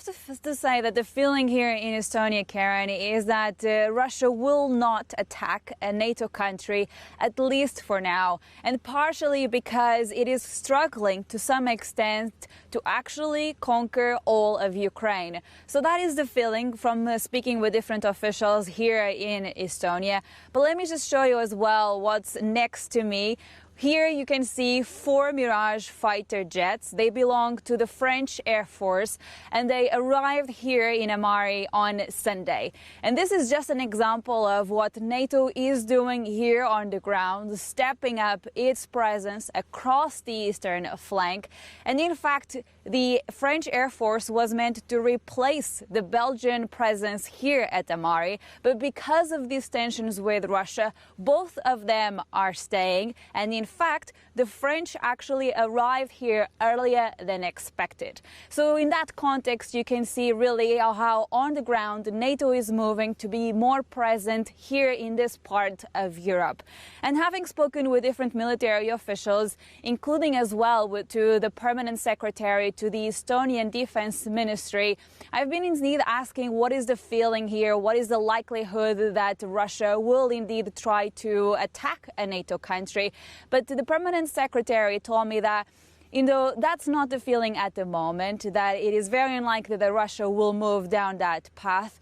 To say that the feeling here in Estonia, Karen, is that Russia will not attack a NATO country, at least for now, and partially because it is struggling to some extent to actually conquer all of Ukraine. So that is the feeling from speaking with different officials here in Estonia. But let me just show you as well what's next to me. Here you can see 4 Mirage fighter jets. They belong to the French Air Force, and they arrived here in Amari on Sunday. And this is just an example of what NATO is doing here on the ground, stepping up its presence across the eastern flank. And in fact, the French Air Force was meant to replace the Belgian presence here at Amari, but because of these tensions with Russia, both of them are staying, and in fact, the French actually arrived here earlier than expected. So in that context, you can see really how on the ground NATO is moving to be more present here in this part of Europe. And having spoken with different military officials, including as well to the permanent secretary to the Estonian Defense Ministry, I've been indeed asking what is the feeling here, what is the likelihood that Russia will indeed try to attack a NATO country. But the permanent secretary told me that that's not the feeling at the moment, that it is very unlikely that Russia will move down that path,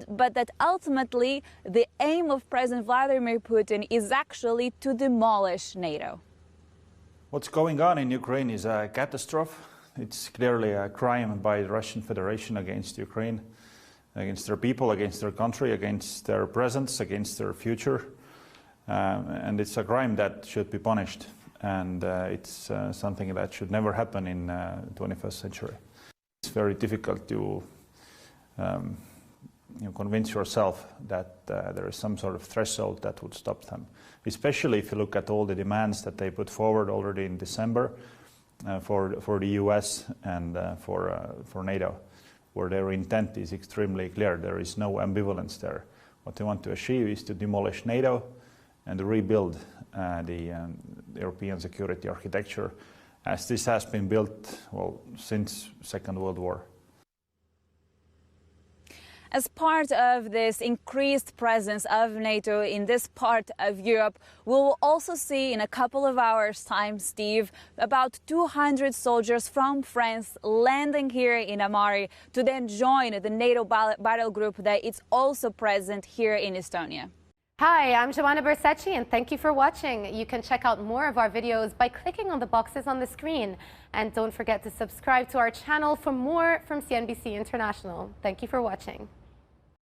but that ultimately the aim of President Vladimir Putin is actually to demolish NATO. What's going on in Ukraine is a catastrophe. It's clearly a crime by the Russian Federation against Ukraine, against their people, against their country, against their presence, against their future. And it's a crime that should be punished. And it's something that should never happen in the 21st century. It's very difficult to convince yourself that there is some sort of threshold that would stop them, especially if you look at all the demands that they put forward already in December for the US and for NATO, where their intent is extremely clear. There is no ambivalence there. What they want to achieve is to demolish NATO and rebuild the European security architecture as this has been built, well, since Second World War. As part of this increased presence of NATO in this part of Europe, we will also see in a couple of hours' time, Steve, about 200 soldiers from France landing here in Amari to then join the NATO battle group that is also present here in Estonia. Hi, I'm Joanna Bersecci, and thank you for watching. You can check out more of our videos by clicking on the boxes on the screen. And don't forget to subscribe to our channel for more from CNBC International. Thank you for watching.